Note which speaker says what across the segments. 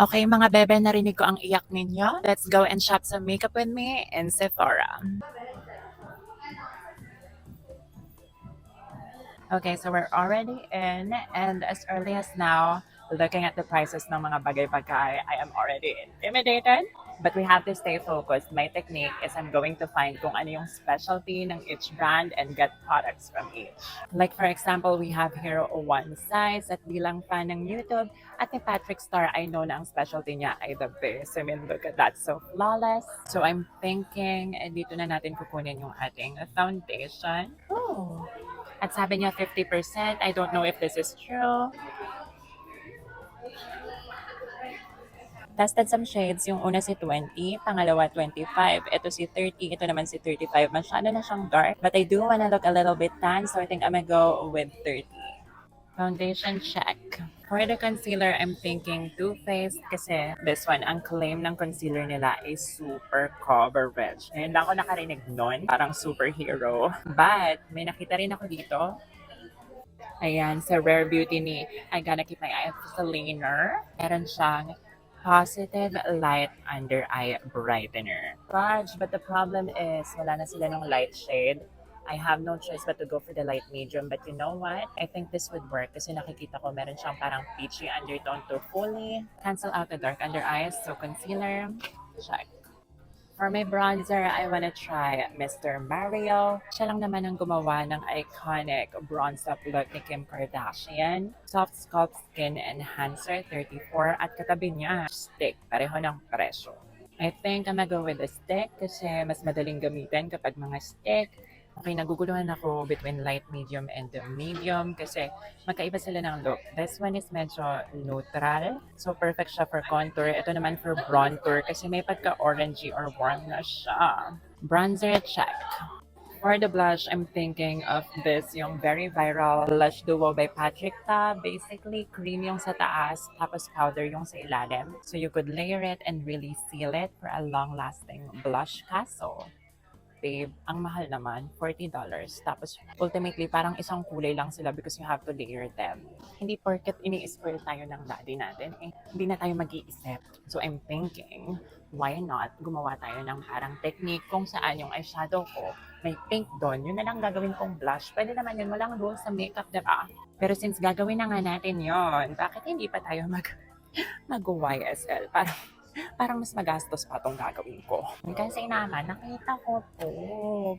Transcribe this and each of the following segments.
Speaker 1: Okay, mga bebe, narinig ko ang iyak ninyo. Let's go and shop some makeup with me in Sephora. Okay, so we're already in, and as early as now, looking at the prices ng mga bagay-bagay, I am already intimidated. But we have to stay focused. My technique is I'm going to find kung ano yung specialty ng each brand and get products from each. Like for example, we have here one size at bilang fan ng YouTube. At ni Patrick Star, I know na ang specialty niya ay the base. I mean, look at that, so flawless. So I'm thinking, dito na natin kukunin yung ating foundation. Oh. At sabi niya 50%. I don't know if this is true. Tested some shades. Yung una si 20, pangalawa 25. Ito si 30, ito naman si 35. Masyado na siyang dark. But I do wanna look a little bit tan, so I think I'm gonna go with 30. Foundation check. For the concealer, I'm thinking Too Faced kasi this one, ang claim ng concealer nila is super coverage. Ngayon lang ako nakarinig nun, parang superhero. But may nakita rin ako dito. Ayan, sa Rare Beauty ni I Gotta Keep My Eye Seliner. Meron siyang Positive Light Under Eye Brightener. Fudge, but the problem is wala na sila ng light shade. I have no choice but to go for the light medium. But you know what? I think this would work kasi nakikita ko meron siyang parang peachy undertone to fully cancel out the dark under eyes. So concealer, check. For my bronzer, I wanna try Mr. Mario. Siya lang naman ang gumawa ng iconic bronze up look ni Kim Kardashian. Soft Sculpt Skin Enhancer 34 at katabi niya, stick. Pareho ng presyo. I think I'm gonna go with the stick kasi mas madaling gamitin kapag mga stick. Okay, naguguluhan ako between light, medium, and medium kasi magkaiba sila ng look. This one is medyo neutral. So, perfect siya for contour. Ito naman for bronzer kasi may pagka-orangey or warm na siya. Bronzer, check. For the blush, I'm thinking of this, yung very viral blush duo by Patrick Ta. Basically, cream yung sa taas, tapos powder yung sa ilalim. So, you could layer it and really seal it for a long-lasting blush castle. Babe, ang mahal naman, $40. Tapos ultimately, parang isang kulay lang sila because you have to layer them. Hindi porket ini-spoil tayo ng daddy natin, hindi na tayo mag-iisip. So I'm thinking, why not gumawa tayo ng parang technique kung saan yung eyeshadow ko may pink doon. Yun na lang gagawin kong blush. Pwede naman yun, walang rules sa makeup, diba? Pero since gagawin na nga natin yon, bakit hindi pa tayo mag-YSL? Parang mas magastos pa itong gagawin ko. Kasi naman, nakita ko to.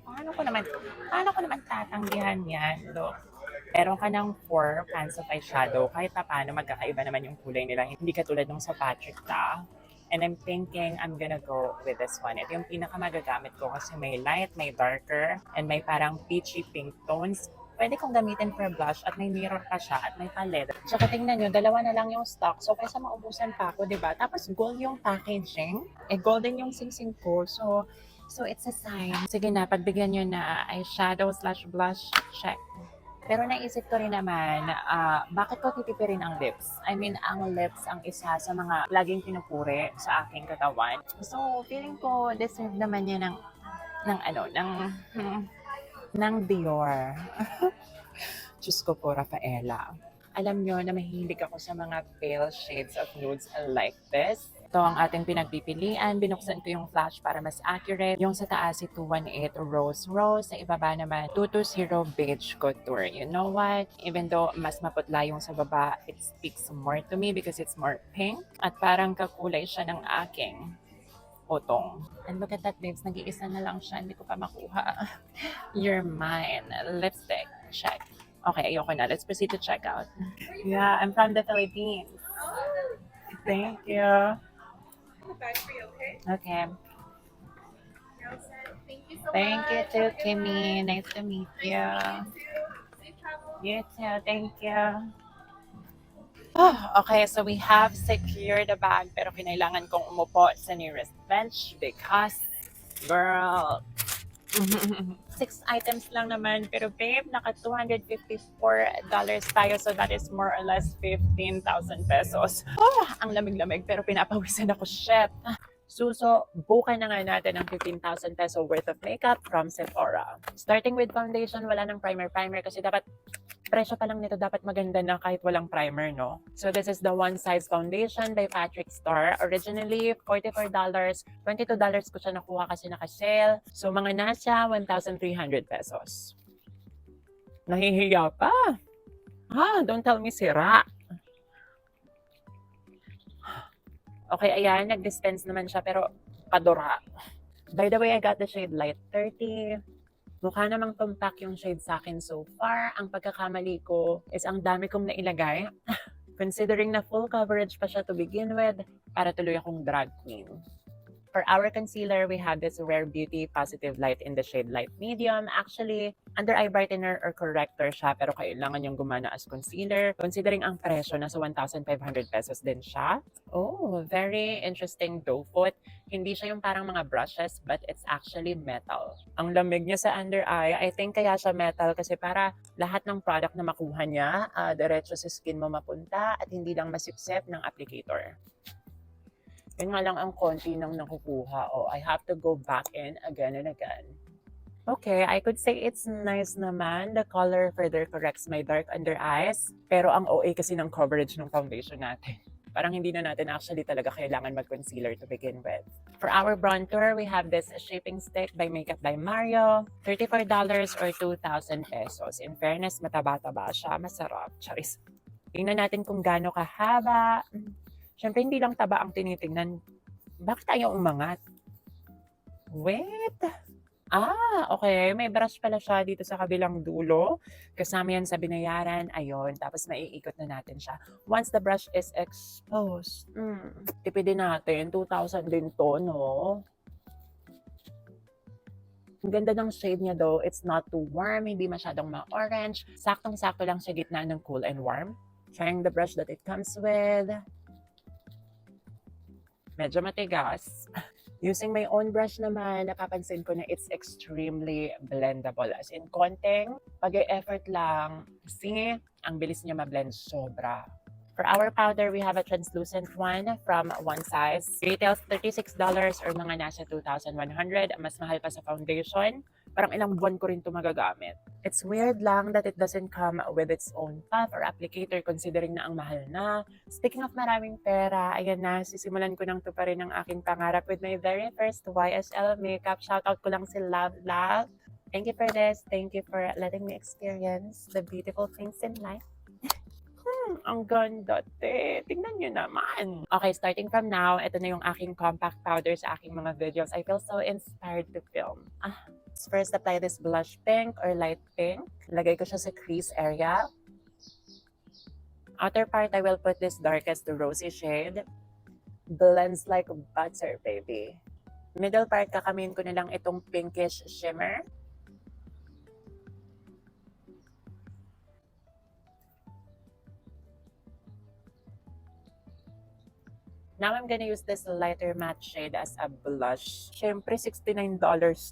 Speaker 1: Paano ko naman tatanggihan yan? Look, meron ka ng 4 pans of eyeshadow. Kahit pa paano, magkakaiba naman yung kulay nila. Hindi katulad nung sa Patrick Ta. And I'm thinking I'm gonna go with this one. Ito yung pinakamagagamit ko kasi may light, may darker, and may parang peachy pink tones. Pwede kong gamitin for blush at may mirror pa siya at may palette. Tsaka tingnan nyo, dalawa na lang yung stock. So, kaysa maubusan pa ako, diba? Tapos, gold yung packaging. Golden yung singsing ko. So it's a sign. Sige na, pagbigyan nyo na eyeshadow slash blush, check. Pero naisip ko rin naman, bakit ko titipirin ang lips? I mean, ang lips ang isa sa mga laging pinupuri sa aking katawan. So, feeling ko, deserve naman niya ng Dior. Diyos ko po, Rafaela. Alam nyo na mahilig ako sa mga pale shades of nudes like this. Ito ang ating pinagpipilian. Binuksan ko yung flash para mas accurate. Yung sa taas si 218 Rose Rose. Sa ibaba naman 220 Beige Couture. You know what? Even though mas maputla yung sa baba, it speaks more to me because it's more pink. At parang kakulay siya ng aking utong. And look at that, babes. Nag-iisa na lang siya. Hindi ko pa makuha. You're mine. Lipstick. Check. Okay, ayoko na. Let's proceed to check out. Yeah, I'm from the Philippines. Thank you. Okay. Thank you too, Kimmy. Nice to meet you. You too. Thank you. Oh, okay, so we have secured the bag pero kinailangan kong umupo sa nearest bench because, girl, 6 items lang naman. Pero babe, naka $254 tayo. So that is more or less 15,000 pesos. Oh, ang lamig-lamig pero pinapawisan ako. Shit. Suso, bukan na nga natin ang 15,000 peso worth of makeup from Sephora. Starting with foundation, wala nang primer kasi dapat Presyo pa lang nito dapat maganda na kahit walang primer, no? So this is the One Size Foundation by Patrick Starrr. Originally, $44. $22 ko siya nakuha kasi naka-sale. So mga nasa 1,300 pesos. Nahihiya pa. Don't tell me sira. Okay, ayan, nag-dispense naman siya pero padura. By the way, I got the shade Light 30. Mukha namang tumpak yung shade sa akin so far. Ang pagkakamali ko is ang dami kong nailagay. Considering na full coverage pa siya to begin with, para tuloy akong drag queen. For our concealer, we have this Rare Beauty Positive Light in the shade Light Medium. Actually, under eye brightener or corrector siya, pero kailangan yung gumana as concealer. Considering ang presyo, nasa 1,500 pesos din siya. Oh, very interesting doe foot. Hindi siya yung parang mga brushes, but it's actually metal. Ang lamig niya sa under eye, I think kaya siya metal kasi para lahat ng product na makuha niya, diretso sa skin mo mapunta at hindi lang masipsip ng applicator. Yun nga lang ang konti nang nakukuha. I have to go back in again and again. Okay, I could say it's nice naman. The color further corrects my dark under eyes. Pero ang OA kasi ng coverage ng foundation natin. Parang hindi na natin actually talaga kailangan mag-concealer to begin with. For our bronzer, we have this shaping stick by Makeup by Mario. $34 or 2,000 pesos. In fairness, mataba-taba siya. Masarap. Charis. Tingnan natin kung gaano kahaba. Siyempre, hindi lang taba ang tinitingnan. Bakit ayaw umangat? Wait. Okay. May brush pala siya dito sa kabilang dulo. Kasama yan sa binayaran. Ayun. Tapos maiikot na natin siya. Once the brush is exposed. Tipidin natin. 2,000 din to, no? Ang ganda ng shade niya though. It's not too warm. Hindi masyadong ma-orange. Saktong-sakto lang sa gitna ng cool and warm. Trying the brush that it comes with. Medyo matigas. Using my own brush naman, napapansin ko na it's extremely blendable. As in, konting pag-e-effort lang. See, ang bilis niya ma-blend sobra. For our powder, we have a translucent one from One Size. Retails $36 or mga nasa 2,100. Mas mahal pa sa foundation. Parang ilang buwan ko rin ito magagamit. It's weird lang that it doesn't come with its own puff or applicator considering na ang mahal na. Speaking of maraming pera, ayan na, sisimulan ko nang tuparin ang aking pangarap with my very first YSL makeup. Shoutout ko lang si Love Love. Thank you for this. Thank you for letting me experience the beautiful things in life. Ang ganda, te. Tingnan nyo naman. Okay, starting from now, ito na yung aking compact powder sa aking mga videos. I feel so inspired to film. First, apply this blush pink or light pink. Lagay ko siya sa crease area. Outer part, I will put this darkest rosy shade. Blends like butter, baby. Middle part, kakamin ko na lang itong pinkish shimmer. Now I'm gonna use this lighter matte shade as a blush. Siyempre, $69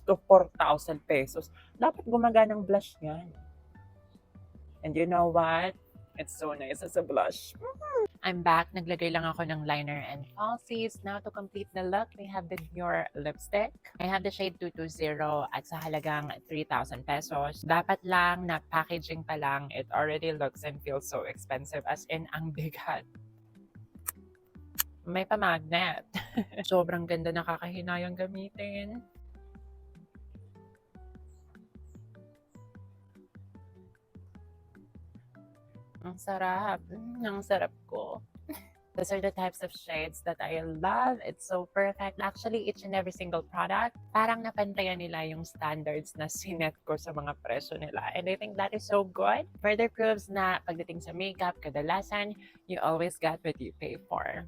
Speaker 1: to 4,000 pesos. Dapat gumaganang blush yan. And you know what? It's so nice as a blush. I'm back. Naglagay lang ako ng liner and falsies. Now to complete the look, we have the Dior lipstick. I have the shade 220 at sa halagang 3,000 pesos. Dapat lang na packaging pa lang, it already looks and feels so expensive as in ang bigat. May pa-magnet. Sobrang ganda, nakakahinayang gamitin. Ang sarap. Ang sarap ko. Those are the types of shades that I love. It's so perfect. Actually, each and every single product, parang napantayan nila yung standards na sinet ko sa mga presyo nila. And I think that is so good. Further proves na pagdating sa makeup, kadalasan, you always got what you pay for.